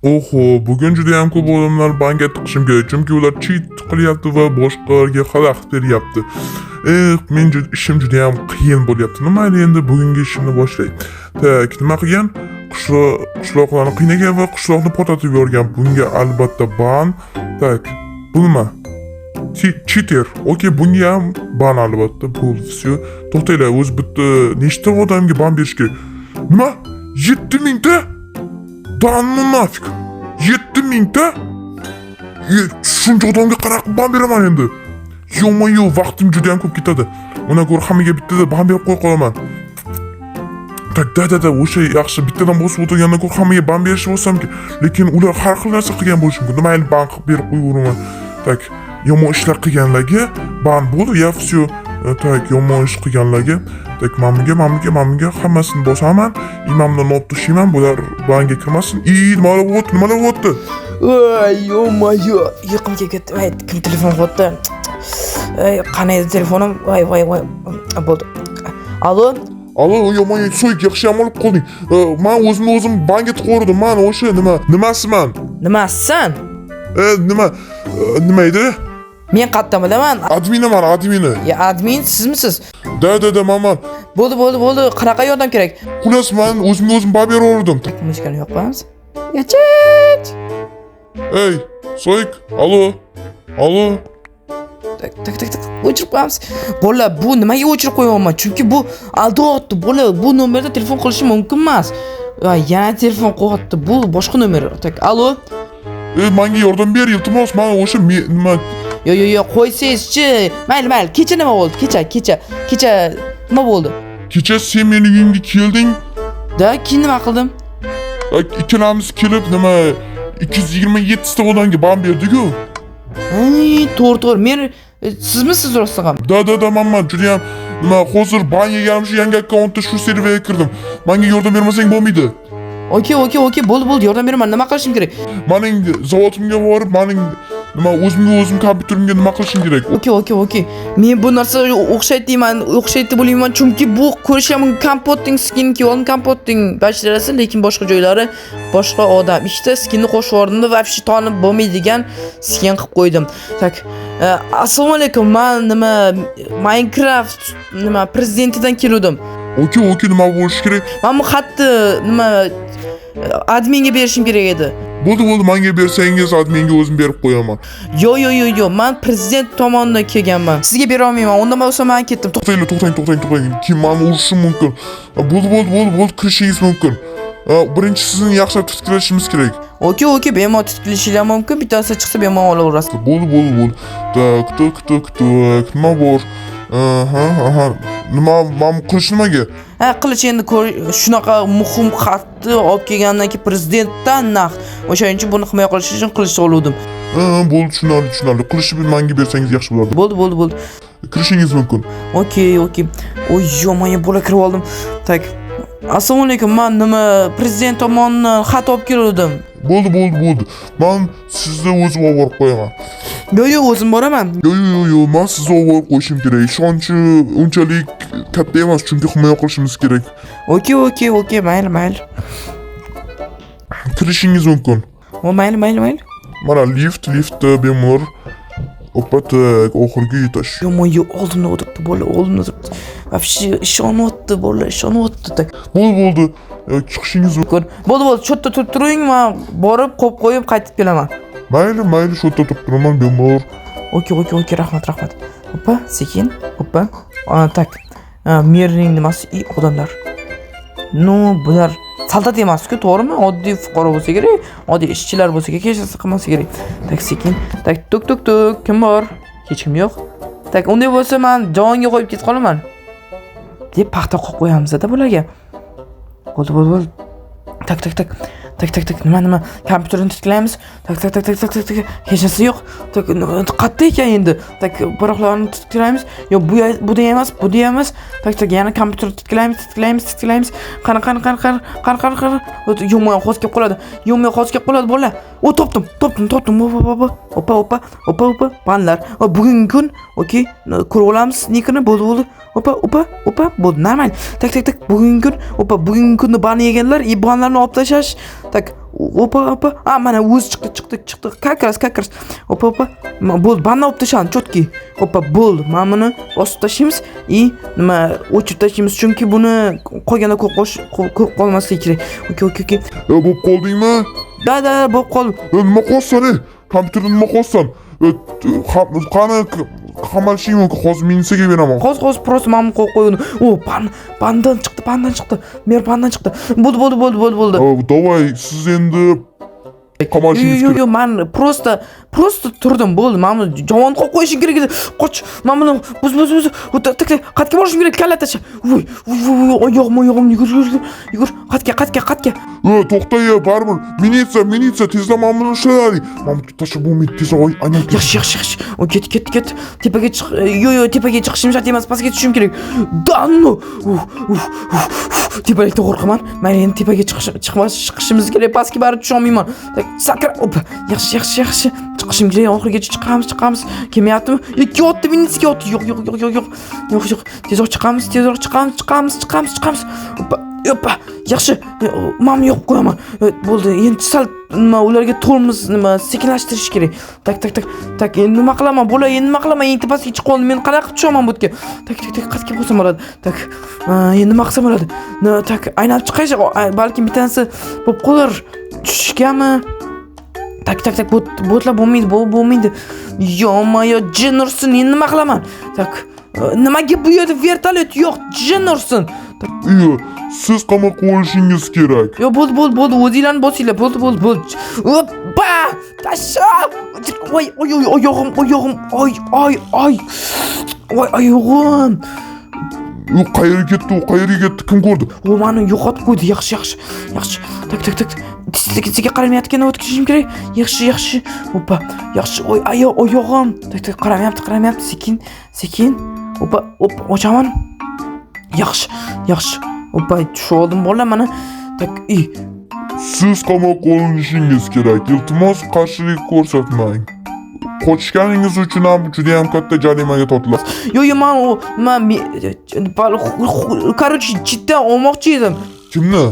Oho, bugun juda ham ko'p odamlar bankga tiqishim kerak, chunki ular cheat qilyapti va boshqalarga xalaqit beryapti. Men ishim juda ham qiyin bo'lyapti. Mayli, endi bugungi ishimni boshlayman. Tak, nima qilgan? Qishloqlarni qiynagan va qishloqni portlatib yuborgan. Bunga albatta ban. Tak, bu nima? Cheater. Okey, bunga ham ban albatta. Bo'ldi, все. To'xtanglar, o'z bitta nechta odamga ban berish kerak? Nima? 7000 ta? Danmi nafik? 7000 ta? Shuncha odamga qarab ban beraman endi. Yo'q, vaqtim juda ham ko'p ketadi. Undan ko'ra hammaga bittada ban berib qo'ya qolaman. Tak, da, o'sha yaxshi bittadan bosib o'tirgandan ko'ra hammaga ban berishib olsam, lekin ular har xil narsa qilgan bo'lishi mumkin. Mayli, ban qilib berib qo'yaveraman. Tak, yomon ishlar qilganlarga ban bo'ldi, ya все. Tak, yomon ish qilganlarga tak mamiga hammasini bosaman, imamdan not tashiyman, bular banga kirmasin. Nimalar bo'lyapti? Voy, yo-moyo, yiqim kelib ketdi. Voy, kim telefon qildi? Qanday telefonim? Voy, bo'ldi. Alo? Alo, yomon so'yik, yaxshi ham olib qolding. Men o'zim banga tiqaverdim. Men o'sha nimasiman? Nimasisan? Nima edi? Men qayerdan bilaman? Admini. Ya, admin sizmisiz? Da, man. Bo'ldi. Qanaqa yordam kerak? Xullas, men o'zim beraverdim. Muzikani yoqamiz. Yachit. Ey, so'yik. Alo. Tak. O'chirib qo'yamiz. Bolalar, bu nimaga o'chirib qo'yapman? Chunki bu aldoyapti. Bolalar, bu nomerda telefon qilishi mumkin emas. Va yana telefon qo'yapti. Bu boshqa nomer. Tak, alo. Menga yordam ber, iltimos. Men o'sha nima Yo, qo'ysangizchi. Mayli. Kecha nima bo'ldi? Kecha nima bo'ldi? Kecha sen meni uyimga kelding. Da, keyin nima qildim? Ikkalamiz kelib 227 ta odamga ban berdik-ku. To'g'ri. Men sizmisiz rostdan ham? Da, man juda ham hozir ban yeganim shu yangi akkauntda shu serverga kirdim. Menga yordam bermasang bo'lmaydi. Okey, bo'ldi, yordam beraman. Nima qilishim kerak? Mening zavodimga borib, mening o'zim kompyuterimga nima qilishim kerak? Okey. Men bu narsa o'xshaydi bo'layman, chunki bu ko'rishaman kompotting skin oldim, kompotting basharasi, lekin boshqa joylari boshqa odam. Ikkita skinni qo'shib yubordim va vobshe tanib bo'lmaydigan skin qilib qo'ydim. Tak. Assalomu alaykum. Men Minecraft prezidentidan keldim. Okey, nima bo'lishi kerak? Men bu xatni adminga berishim kerak edi. Bo'ldi, menga bersangiz adminga o'zim berib qo'yaman. Yo, men prezident tomonidan kelganman. Sizga bera olmayman. Unda bo'lsa men ketdim. To'xtang. Kim meni urishi mumkin? Bo'ldi, kirishingiz mumkin. Birinchi sizni yaxshilab tiklashimiz kerak. Okey, bemalol tiklashinglar mumkin. Bittasi chiqsa bemalol olaverasiz. Bo'ldi. Tak. Nima bor? Nima qilish nimaga? Qilish endi shunaqa muhim xatni olib kelgandan keyin prezidentdan naqd. O'shaning uchun buni himoya qilish uchun qilish oluvdim. Bo'ldi, tushunarli. Qilishni menga bersangiz yaxshi bo'lardi. Bo'ldi. Kirishingiz mumkin. Okey. Oy, yomon bola kirib oldim. Tak. Assalomu alaykum. Men prezident tomonidan xat olib keldim. Bo'ldi. Men sizni o'zim olib borib qo'yaman. Yo, o'zim boraman. Yo, men sizni olib borib qo'yishim kerak. Ishonchi unchalik katta emas, chunki himoya qilishimiz kerak. Okey, mayli. Kirishingiz mumkin. Mayli. Mana liftda bemalol oxirgi etash. Yo'q, oldimda o'tiribdi, bola, oldimda o'tiribdi. Vobshe ishonyapti, bola, ishonyapti. Bo'ldi. Chiqishingiz mumkin. Bo'ldi, shu yerda turib turing, men borib qo'yib qaytib kelaman. Mayli, shu yerda turib turaman, bemalol. Okey, rahmat. Hoppa, sekin, hoppa. Tak. Merning nimasi? Odamlar. Bular soldat emas-ku, to'g'rimi? Oddiy fuqaro bo'lsa kerak, oddiy ishchilar bo'lsa kerak, hech narsa qilmasa kerak. Tak, sekin. Tak, tuk. Kim bor? Hech kim yo'q. Tak, unday bo'lsa men javonga qo'yib ketib qolaman. Deb paxta qo'yib qo'yamiz-da bularga. Bo'ldi. Tak. Nima? Kompyuterni tiklaymiz. Tak. Hech narsa yo'q. Tak, qayerda ekan endi? Tak, baroqlarni tiklaymiz. Yo'q, bu da emas. Tak, yana kompyuterni tiklaymiz. Qani. Yo'q, hozir kelib qoladi bola. O, topdim. Hoppa. Banlar. Bugungi kun, okey, ko'rib olamiz nikini. Bo'ldi. Hoppa. Bo'ldi, normal. Tak. Bugungi kunni ban yeganlar, banlarni olib tashlash. Tak, Opa. Mana o'zi chiqdi. Как раз. Opa. Bo'ldi, banna olib tashladim, chotki. Opa, bo'ldi. Mana buni bosib tashlaymiz и nima o'chirib tashlaymiz, chunki buni qolganda ko'p qolmasligi kerak. Okey. Bo'lib qoldingmi? Da, bo'lib qoldi. Nima qilasan? Kompyuterda nima qilasan? Qani qamalishing mumkin. Hozir minsiga beraman. Hozir просто mana qo'yib qo'ydim. Bandan chiqdi. Mer bandan chiqdi. Bo'ldi. Davay, siz endi qamashingiz kerak. Yo'q, men просто turdim, bo'ldi. Mana javon qo'yib qo'yishing kerak edi. Qoch, mana buni buz. Qatga borishim kerak, kalla tasha. Voy, oyog'im yugur. Qatga. To'xta, baribir. Militsiya, tezda mana buni ushlaylik. Mana tashlab bo'lmaydi, tezda aynan. Yaxshi. O ket. Tepaga chiq. Yo'q, tepaga chiqishim shart emas, pastga tushishim kerak. Danno. Tepalikda qo'rqaman. Mayli, endi tepaga chiqishimiz kerak, pastga barib tusha olmayman. Sakra. Opa. Yaxshi. Chiqishim kerak, oxirigacha chiqamiz. Kelmayaptimi? Yotdi, minisiga yotdi. Yo'q. Tezroq chiqamiz. Opa. Yaxshi. Mana yo'q qo'yaman. Bo'ldi. Endi sal nima ularga tormoz sekinlashtirish kerak. Tak. Endi nima qilaman? Bo'la, endi nima qilaman? Endi pastga chiqib qoldim. Men qanaqa tushaman bu yerga? Tak. Qatga qo'ysam bo'ladi. Tak. Endi nima qilsam bo'ladi? Tak. Aynalib chiqish, balki bittanisi bo'lib qolar. Tushishgami? Tak. Bo'tlar bo'lmaydi. Yo, jin ursin. Endi nima qilaman? Tak. Nimaga bu yerda vertolyot yo'q? Jin ursin. Siz qamoqqa olishingiz kerak. Yo, bo'ldi. O'zinglarni bosinglar. Bo'ldi. Oppa! Tasha! Voy, oyog'im. Voy, oyog'im. Qayerga ketdi? Kim ko'rdi? O, meni yo'qotib qo'ydi. Yaxshi. Tak. Tezlikka qaramayotganda o'tkazishim kerak. Yaxshi. Oppa. Yaxshi. Oyog'im. Tak. Qaramayapti. Sekin. Oppa, ochaman. Yaxshi. Oppa, tushib oldim bolalar mana. Tak. Siz qamoqqa olinishingiz kerak. Iltimos, qarshilik ko'rsatmang. Qochganingiz uchun ham juda ham katta jarimaga tortilasiz. Yo'q, men короче, chitdan olmoqchi edim. Kimni?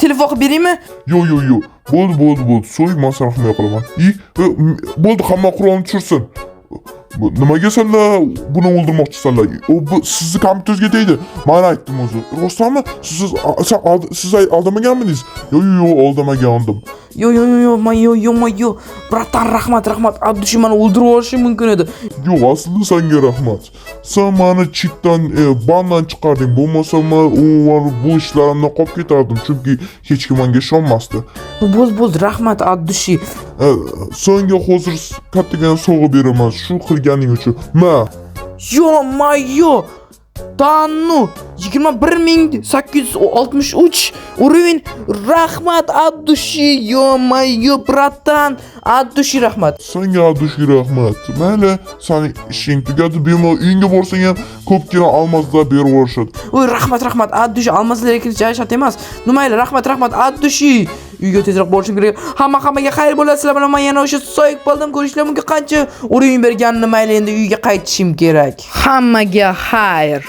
Telefon qilib beraymi? Yo'q. Bo'ldi. So'y, men sana himoya qilaman. Bo'ldi, hamma qurolni tushirsin. Nimaga senlar buni o'ldirmoqchisanlar? Bu sizni kompyuterga tegdi. Men aytdim o'zi. Rostmi? Siz aldamaganmidingiz? Yo'q, aldamagandim. Yo'q. Bratan, rahmat. Abdushi meni o'ldirib olishi mumkin edi. Yo'q, aslida senga rahmat. Sen meni chitdan bandan chiqarding. Bo'lmasa men bu ishlarimdan qolib ketardim, chunki hech kim menga ishonmasdi. Bo'ldi, rahmat Abdushi. Senga hozir kattagan sovg'a beraman shu qilganing uchun. Yo'q. Tannu 21863 uровень. Rahmat Abdushi. Yo'q, bratan. Abdushi rahmat. Senga Abdushi rahmat. Mayli, sening ishing tugadi. Bemalol uyingga borsang ham ko'pgina olmoslar berib yuborishadi. Voy, rahmat Abdushi. Olmoslar lekin shart emas. Mayli, rahmat Abdushi. Uyga tezroq borishim kerak. Hammaga xayr bo'ladi. Sizlar bilan men yana o'sha soyib qoldim. Ko'rishlar mumkin qancha urovень berganini. Mayli, endi uyga qaytishim kerak. Hammaga xayr.